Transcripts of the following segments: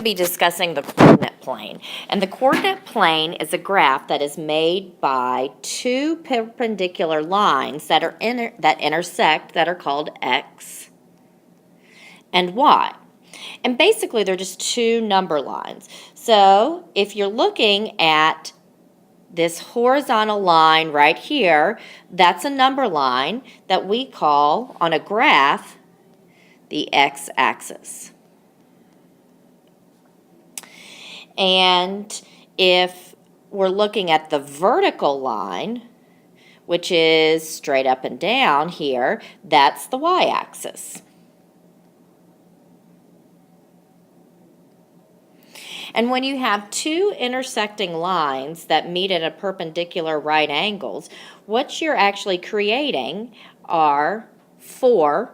to be discussing the coordinate plane. And the coordinate plane is a graph that is made by two perpendicular lines that intersect that are called x and y. And basically, they're just two number lines. So if you're looking at this horizontal line right here, that's a number line that we call, on a graph, the x-axis. And if we're looking at the vertical line, which is straight up and down here, that's the y-axis. And when you have two intersecting lines that meet at a perpendicular right angles, what you're actually creating are four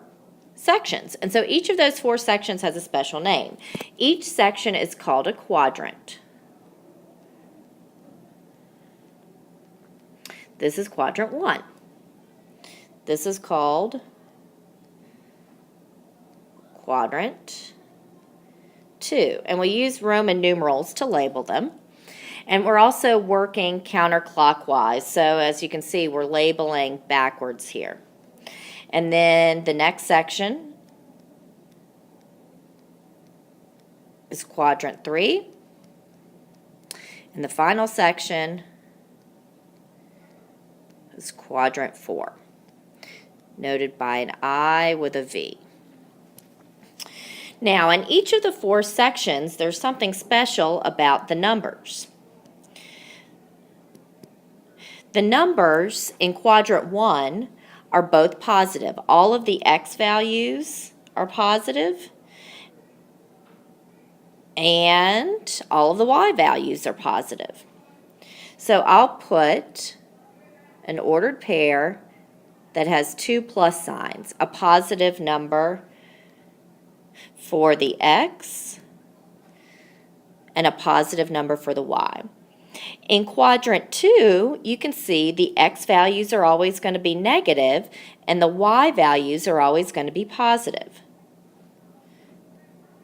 sections. And so each of those four sections has a special name. Each section is called a quadrant. This is quadrant 1. This is called quadrant 2. And we use Roman numerals to label them. And we're also working counterclockwise. So as you can see, we're labeling backwards here. And then the next section is quadrant 3. And the final section is quadrant 4, noted by an I with a V. Now, in each of the four sections, there's something special about the numbers. The numbers in quadrant 1 are both positive. All of the x values are positive, and all of the y values are positive. So I'll put an ordered pair that has two plus signs, a positive number for the x and a positive number for the y. In quadrant 2, you can see the x values are always going to be negative and the y values are always going to be positive.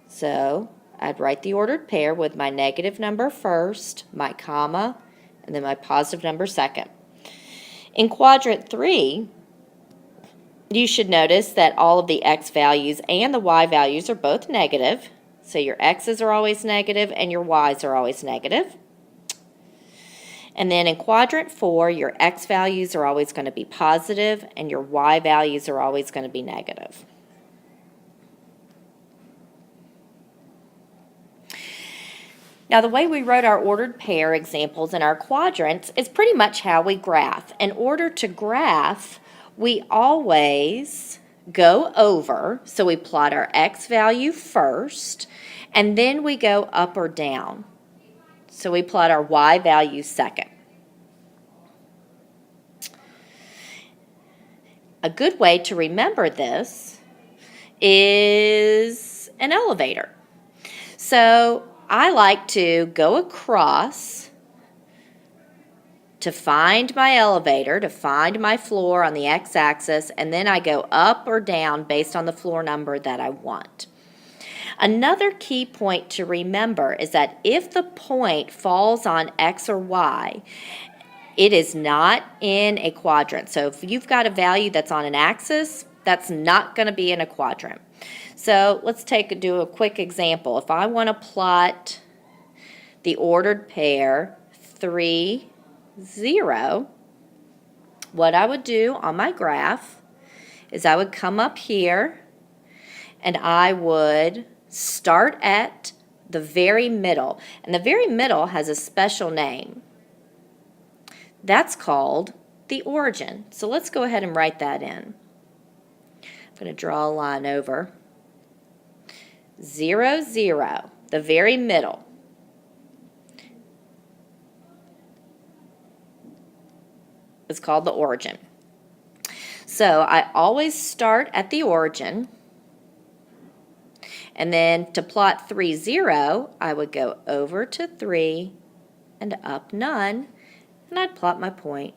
So I'd write the ordered pair with my negative number first, my comma, and then my positive number second. In quadrant 3, you should notice that all of the x values and the y values are both negative. So your x's are always negative and your y's are always negative. And then in quadrant 4, your x values are always going to be positive and your y values are always going to be negative. Now, the way we wrote our ordered pair examples in our quadrants is pretty much how we graph. In order to graph, we always go over, so we plot our x value first, and then we go up or down. So we plot our y value second. A good way to remember this is an elevator. So I like to go across to find my elevator, to find my floor on the x-axis, and then I go up or down based on the floor number that I want. Another key point to remember is that if the point falls on x or y, it is not in a quadrant. So if you've got a value that's on an axis, that's not going to be in a quadrant. So let's do a quick example. If I want to plot the ordered pair 3, 0, what I would do on my graph is I would come up here and I would start at the very middle. And the very middle has a special name. That's called the origin. So let's go ahead and write that in. I'm going to draw a line over. 0, 0, the very middle. It's called the origin. So I always start at the origin, and then to plot 3, 0, I would go over to 3 and up none, and I'd plot my point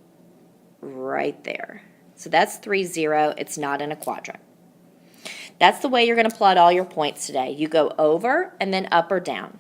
right there. So that's 3, 0. It's not in a quadrant. That's the way you're going to plot all your points today. You go over and then up or down.